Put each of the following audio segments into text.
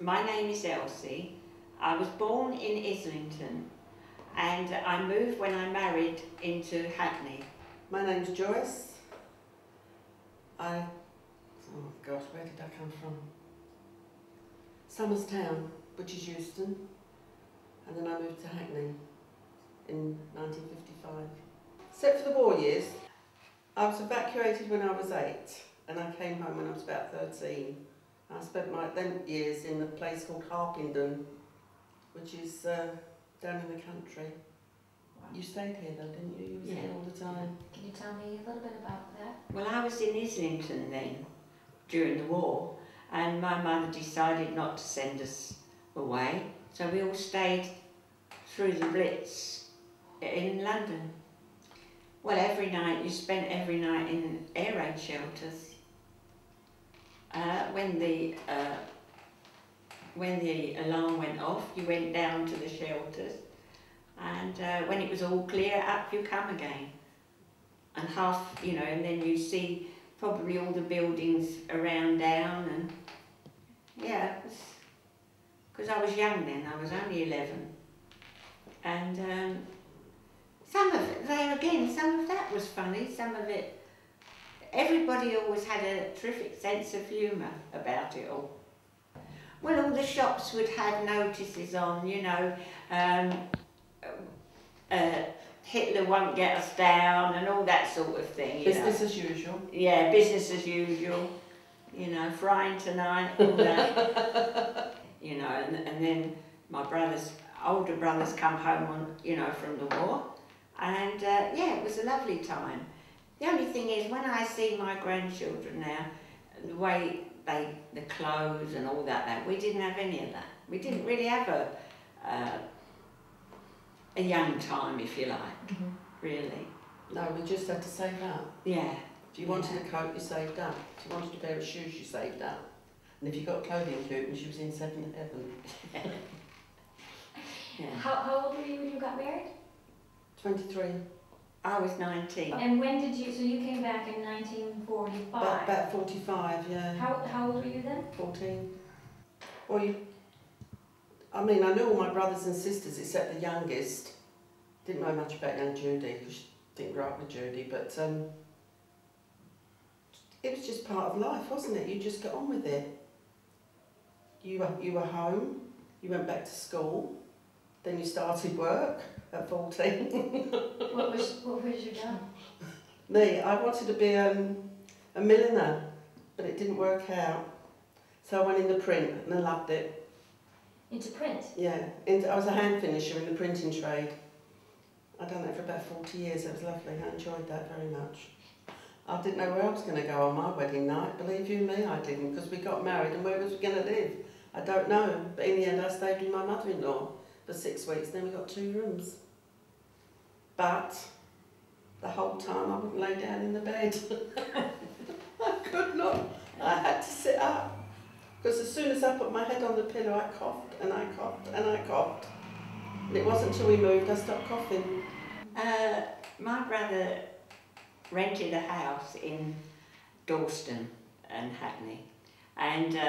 My name is Elsie. I was born in Islington and I moved when I married into Hackney. My name's Joyce. Oh gosh, where did I come from? Somerstown, which is Euston, and then I moved to Hackney in 1955. Except for the war years, I was evacuated when I was 8 and I came home when I was about 13. I spent my then years in a place called Harpenden, which is down in the country. Wow. You stayed here though, didn't you? You was here all the time. Can you tell me a little bit about that? Well, I was in Islington then, during the war, and my mother decided not to send us away, so we all stayed through the Blitz in London. Well, every night, you spent every night in air raid shelters. When the alarm went off, you went down to the shelters, and when it was all clear, up you come again. And and then you see probably all the buildings around down, and yeah, because I was young then, I was only 11. And some of it, there again, some of that was funny, some of it, everybody always had a terrific sense of humour about it all. Well, all the shops would have notices on, Hitler won't get us down and all that sort of thing. Business as usual. Yeah, business as usual. Frying tonight, all that. And then my older brothers come home from the war. And it was a lovely time. The only thing is, when I see my grandchildren now, the way the clothes and all that, we didn't have any of that. We didn't really have a young time, if you like, really. No, we just had to save up. Yeah. If you wanted a coat, you saved up. If you wanted a pair of shoes, you saved up. And if you got clothing coupons, you was in seventh heaven. Yeah. How old were you when you got married? 23. I was 19. And when did you, so you came back in 1945? About 45, yeah. How old were you then? 14. Well, I knew all my brothers and sisters except the youngest. Didn't know much about young Judy, because she didn't grow up with Judy, but it was just part of life, wasn't it? You just got on with it. You were home, you went back to school, then you started work at 14. What was your job? Me, I wanted to be a milliner, but it didn't work out. So I went into print and I loved it. Into print? Yeah, I was a hand finisher in the printing trade. I'd done that for about 40 years, it was lovely, I enjoyed that very much. I didn't know where I was going to go on my wedding night, believe you me, I didn't, because we got married and where was we going to live? I don't know, but in the end I stayed with my mother-in-law for 6 weeks, then we got 2 rooms. But the whole time I wouldn't lay down in the bed. I could not, I had to sit up. Because as soon as I put my head on the pillow, I coughed and I coughed and I coughed. And it wasn't until we moved I stopped coughing. My brother rented a house in Dalston and Hackney, and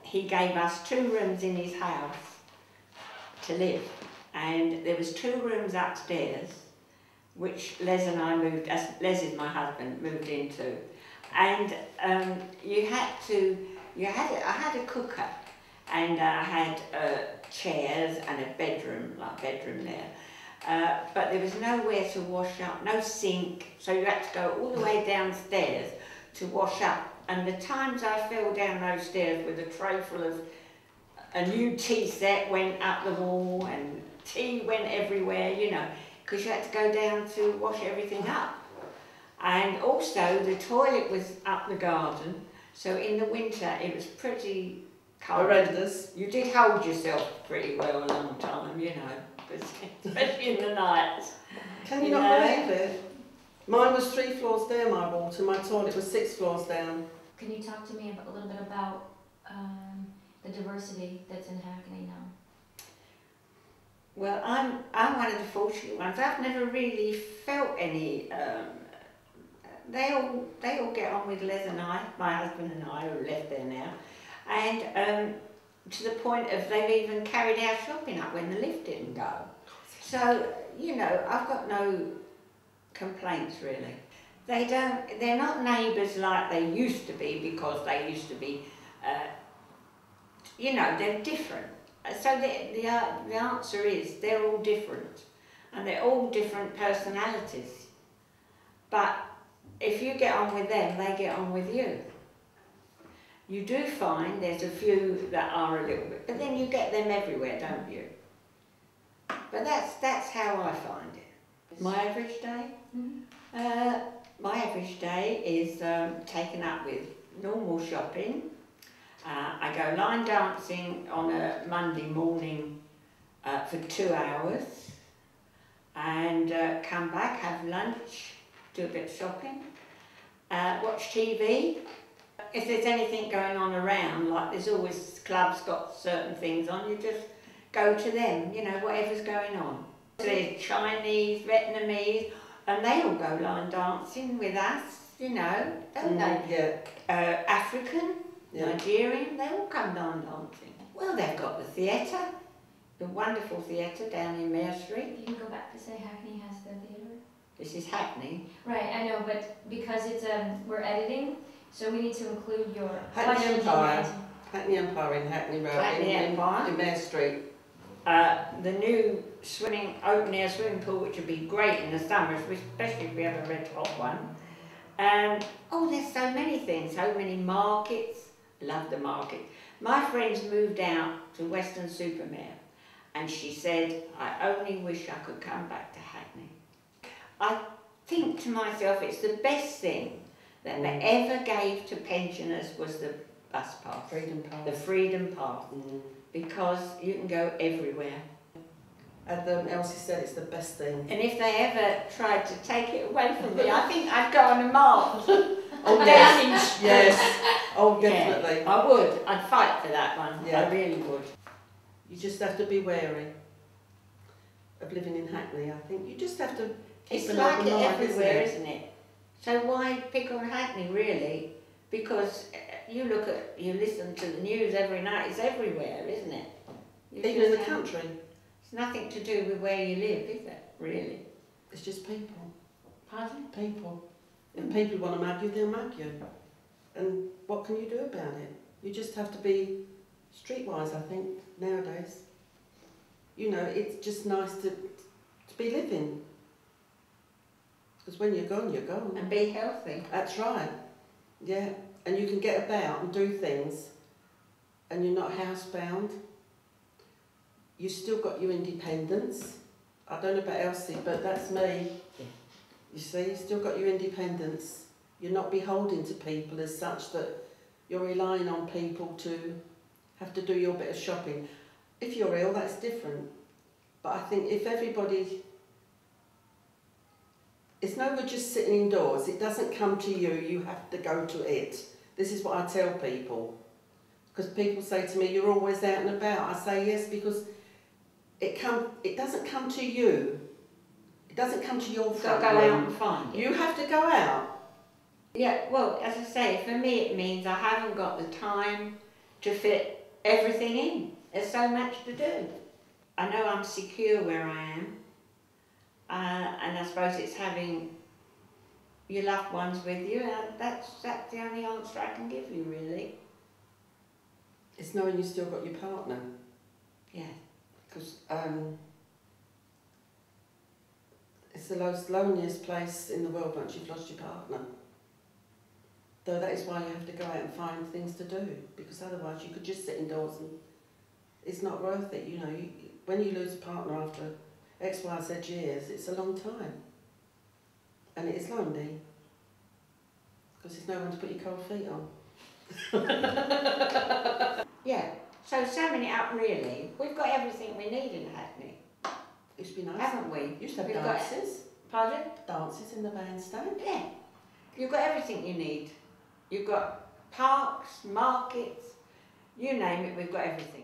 he gave us 2 rooms in his house to live, and there was 2 rooms upstairs which Les and I moved, as Les is my husband, moved into, and I had a cooker, and I had chairs and a bedroom there. But there was nowhere to wash up, no sink, so you had to go all the way downstairs to wash up. And the times I fell down those stairs with a tray full of a new tea set went up the wall and tea went everywhere, because you had to go down to wash everything up. And also the toilet was up the garden, so in the winter it was pretty cold. Horrendous. You did hold yourself pretty well a long time, especially in the nights. Can you not believe it? Mine was 3 floors down, my water, my toilet was 6 floors down. Can you talk to me a little bit about the diversity that's in Hackney now? Well, I'm one of the fortunate ones. I've never really felt any. They all get on with Les and I, my husband and I, who are left there now, and to the point of they've even carried our shopping up when the lift didn't go. So, you know, I've got no complaints really. They're not neighbours like they used to be, because they used to be, you know, they're different. So the answer is they're all different, and they're all different personalities. But if you get on with them, they get on with you. You do find there's a few that are a little bit, but then you get them everywhere, don't you? But that's how I find it. My average day? My average day is taken up with normal shopping. I go line dancing on a Monday morning for 2 hours, and come back, have lunch, do a bit of shopping, watch TV. If there's anything going on around, like there's always clubs got certain things on, you just go to them, you know, whatever's going on. There's Chinese, Vietnamese, and they all go line dancing with us, you know, don't they? Yeah. African, Nigerian, they all come line dancing. Well, they've got the theatre, the wonderful theatre down in Mare Street. You can go back to say Hackney has the theatre. This is Hackney. Right, I know, but because it's we're editing, so we need to include your Hackney Empire. Hackney Empire in Hackney Road, in Mare Street. The new open air swimming pool, which would be great in the summer, especially if we have a red hot one. Oh, there's so many things, so many markets. Love the market. My friends moved out to Weston-super-Mare, and she said, I only wish I could come back to Hackney. I think to myself, it's the best thing that they ever gave to pensioners was the bus pass. Freedom Pass. The Freedom Pass. Because you can go everywhere. As Elsie said, it's the best thing. And if they ever tried to take it away from me, I think I'd go on a march. Oh yes, yes. Oh, definitely. Yeah, I would. I'd fight for that one. Yeah. I really would. You just have to be wary of living in Hackney, I think. You just have to keep It's an like open it mind, everywhere, isn't it? So why pick on Hackney, really? Because you listen to the news every night, it's everywhere, isn't it? Even in the country. It's nothing to do with where you live, is it, really? It's just people. Pardon? People. If people want to mug you, they'll mug you. And what can you do about it? You just have to be streetwise, I think, nowadays. You know, it's just nice to be living. Because when you're gone, you're gone. And be healthy. That's right. Yeah. And you can get about and do things, and you're not housebound. You've still got your independence. I don't know about Elsie, but that's me. Yeah. You see, you've still got your independence. You're not beholden to people as such that you're relying on people to have to do your bit of shopping. If you're ill, that's different. But I think if everybody... It's no good just sitting indoors. It doesn't come to you, you have to go to it. This is what I tell people. Because people say to me, you're always out and about. I say yes, because it doesn't come to you. It doesn't come to your front Go room. out and find it. You have to go out. Yeah, well, as I say, for me it means I haven't got the time to fit everything in. There's so much to do. I know I'm secure where I am. And I suppose it's having your loved ones with you, and that's the only answer I can give you, really. It's knowing you've still got your partner. Yeah. Because it's the loneliest place in the world once you've lost your partner. Though that is why you have to go out and find things to do, because otherwise you could just sit indoors and it's not worth it. You know, when you lose a partner after X, Y, Z years, it's a long time. And it is lonely. Because there's no one to put your cold feet on. Yeah, so summing it up really, we've got everything we need in Hackney. Used to be nice. Haven't we? Used to have We've dances. Pardon? Dances in the bandstand. Yeah. You've got everything you need. You've got parks, markets, you name it, we've got everything.